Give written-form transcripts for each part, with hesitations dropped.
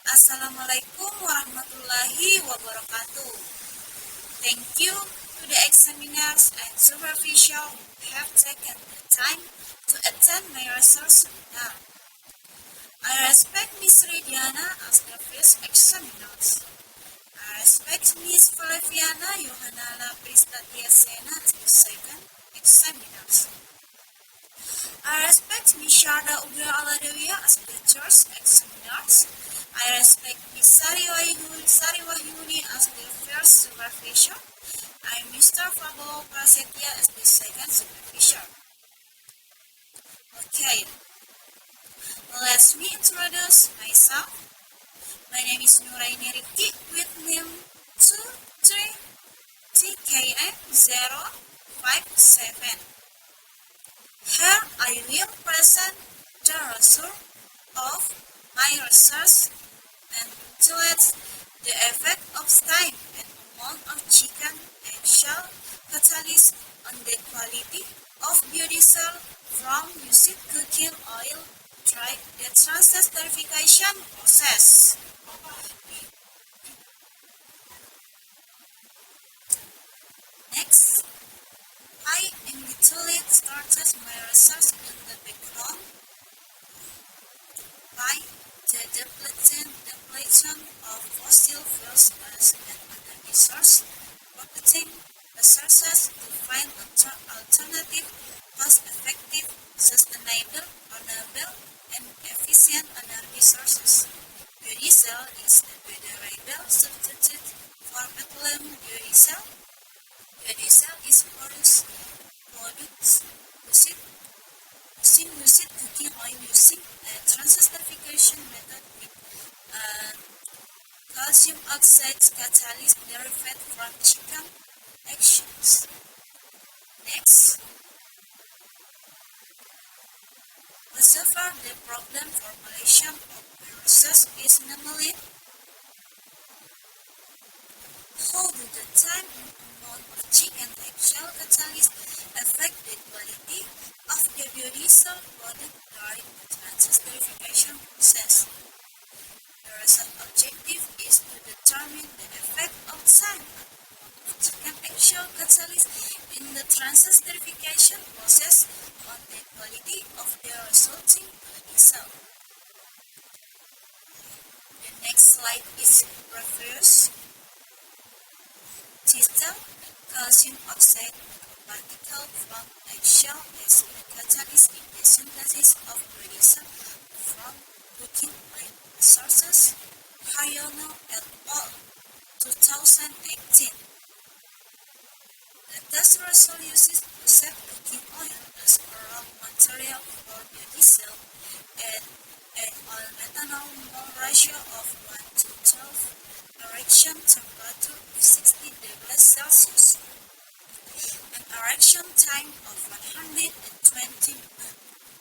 Assalamualaikum warahmatullahi wabarakatuh. Thank you to the examiners and supervisors who have taken the time to attend my research seminar. I respect Ms. Ridiana as the first examiners. I respect Ms. Flaviana Yohanala Pristatiasena as the second examiners. I respect Ms. Sharda Ugra Aladewia as the third examiners. I respect Ms. Sari Wahyuni as the first supervisor. I'm Mr. Prabowo Prasetya as the second supervisor. Okay, let me introduce myself. My name is Nuraini Rifki with name 23TKM057. Here I will present the result of my research and calculate the effect of time and amount of chicken and shell catalyst on the quality of biodiesel from used cooking oil through the transesterification process. Next, I immediately started my research in the background by the depletion of fossil fuels as an energy source, marketing resources to find alternative, cost-effective, sustainable, renewable, and efficient energy sources. Biodiesel is a biodegradable substitute for petroleum biodiesel. Biodiesel is produced using cooking oil using a transesterification method with calcium oxide catalyst derived from chicken actions. Next, whatever the problem formulation of resource is normally, how do the time and amount of chicken shell catalyst affect the quality of the biodiesel product during the transesterification process? The result objective is to determine the effect of time and amount of chicken shell catalyst in the transesterification process on the quality of the resulting biodiesel. The next slide is refers Tistel calcium oxide particle from eggshell as a catalyst in the synthesis of biodiesel from cooking oil sources. Hayono et al. 2018. The test result uses processed cooking oil as a raw material for biodiesel at an all-methanol mole ratio of 1:12. Erection temperature is 60 degrees Celsius. An erection time of 120 minutes,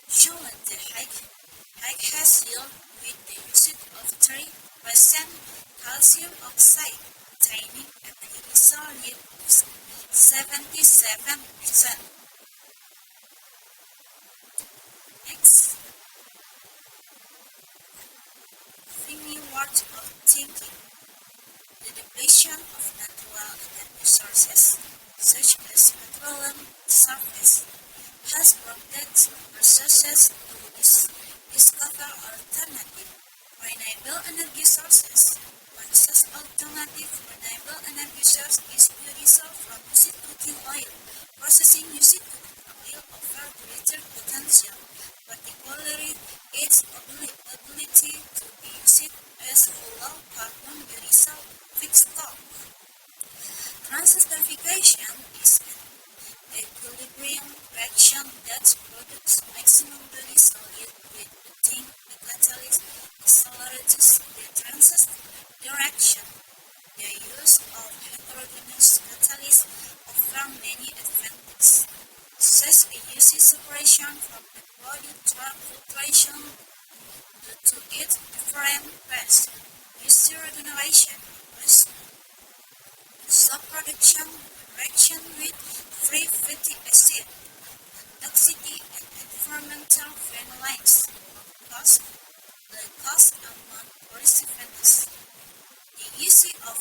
showing the high has yield with the use of 3% calcium oxide, attaining an initial yield of 77%. Next, thinking words of thinking. The depletion of natural energy sources, such as petroleum surface, has prompted researchers to discover alternative renewable energy sources. One such alternative renewable energy source is biodiesel from used cooking oil. Processing used cooking oil offers greater potential, particularly its ability to be used as a low-carbon biodiesel feedstock. Transesterification is an equilibrium reaction that produces maximum biodiesel yield with within the catalyst accelerates the transesterification reaction. The use of heterogeneous catalysts offers many advantages, such as easy separation from the product through filtration due to its different phase, easy regeneration, subproduction, reaction with free fatty acid, toxicity, and environmental phenolics. Of course, the cost among participants. The use of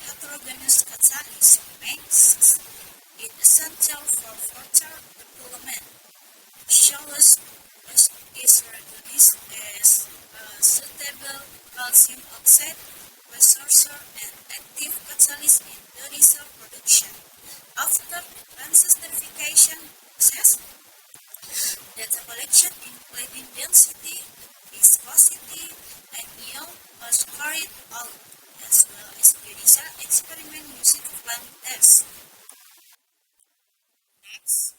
heterogeneous catalysts makes it essential for further development. Shallowest is recognized as a suitable calcium oxide precursor and active catalyst in biodiesel production. After the transesterification process, data collection including density, viscosity, and yield was carried out, as well as biodiesel experiment using flame tests. Next,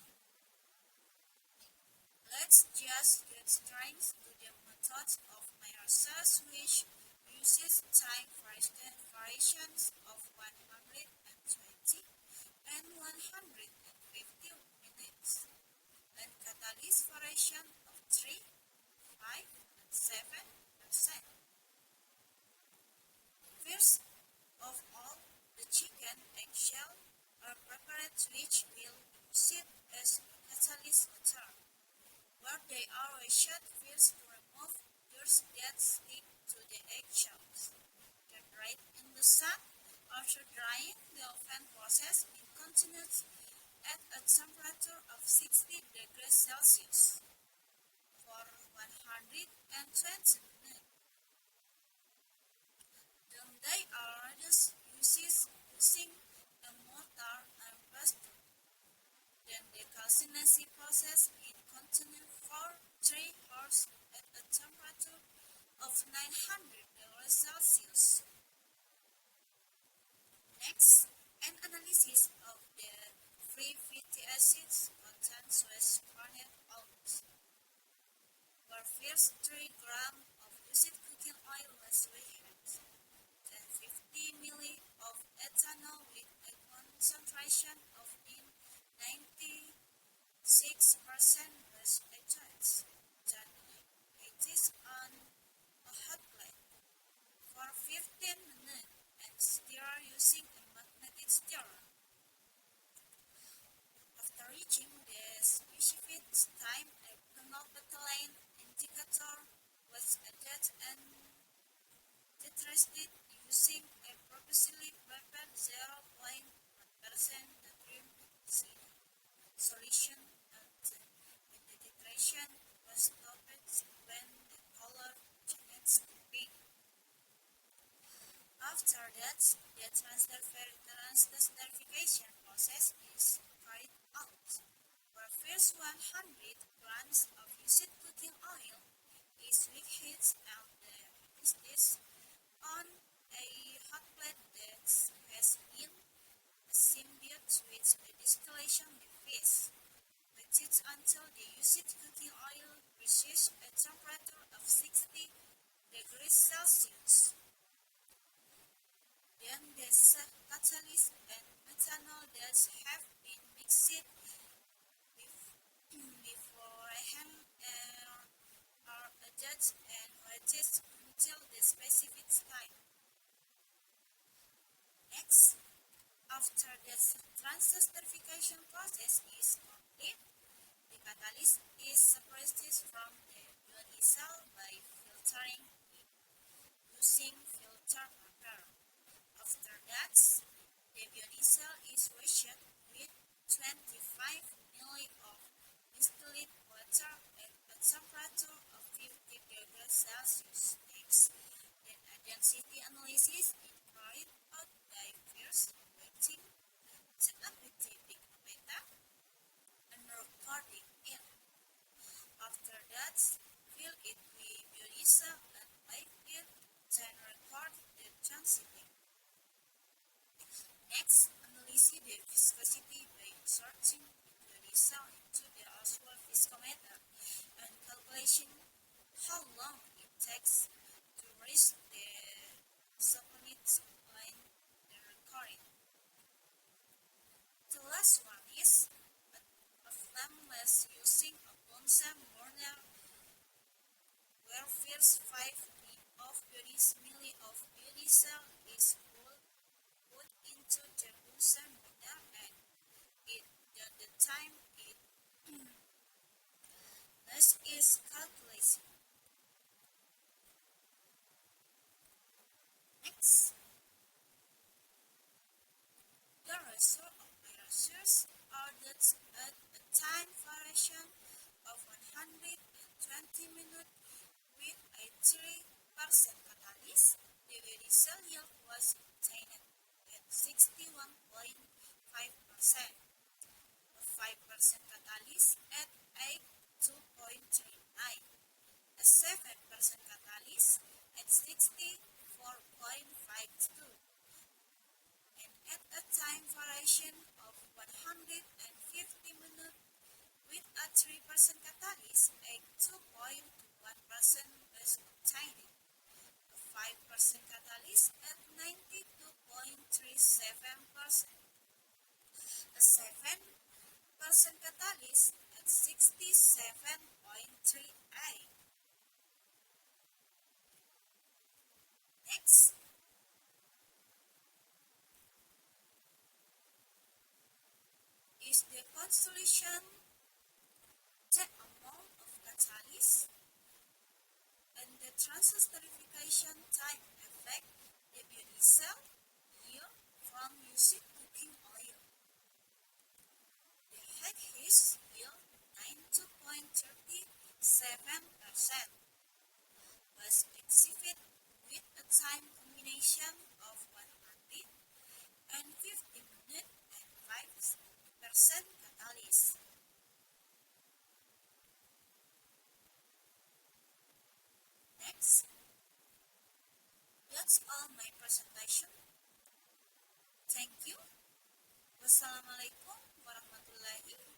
let's just get straight to the method of Mayer-Schuh, which uses time variations of 120 and 150 minutes, and catalyst variation of 3, 5, and 7%. First of all, the chicken eggshell are prepared, which will be used as a catalyst later, where they are washed first to remove dirt that stick to the eggshells. Then dried in the sun. After drying, the oven process is continued at a temperature of 60 degrees Celsius for 120 minutes. Then they are reduced using a mortar and pestle. Then the calcination process is continued for 3 hours at a temperature of 900 degrees Celsius. Next, an analysis of the free fatty acids content was carried out, where first 3 grams of used cooking oil was weighed, then 50 ml of ethanol with a concentration of 96% was added, then heated on a hot plate for 15 minutes and stir using a magnetic stirrer. After reaching the specified time, a phenolphthalein indicator was added and tested using a previously prepared 0.1% natrium solution, and when the titration was stopped when the color changed to pink. After that, the transesterification process is carried out, where first 100 grams of used cooking oil is reheated and placed on a hot plate that has been assembled with a distillation device. Wait until the used cooking oil reaches a temperature of 60 degrees Celsius. Then the catalyst and methanol that have been mixed beforehand are added and waited until the specific time. Next, after the transesterification process is complete, the catalyst is separated from the biodiesel by filtering it using filter paper. After that, the biodiesel is washed with 25 ml of distilled water at a temperature of 50 degrees Celsius. Next, then a density analysis is carried out by first weighting the ability pictometer and recording it. After that, fill it with biodiesel and light it, then record the density. Next, analyze the viscosity by inserting the biodiesel into the actual viscometer and calculation how long it takes to reach the sublimate line the recording. The last one is a flameless using a Bunsen burner, where first 5 of ml of biodiesel is put into the Bunsen burner and the time it is calculated. Next, the result of my research are that at a time variation of 120 minutes with a 3% catalyst, the very cell yield was obtained at 61.5%, a 5% catalyst at 82.39, a 7% catalyst at 64.52, and at a time variation of 150 minutes with a 3% catalyst, a 2.1% was obtained, a 5% catalyst at 92.37%, a 7% catalyst at 67.38. Next is the constellation, the amount of catalyst, and the transesterification time effect the beauty cell yield from using cooking oil. The head his yield 92.37% was exhibited with a time combination of 150 minutes and 5% catalyst. Next, that's all my presentation. Thank you. Wassalamualaikum warahmatullahi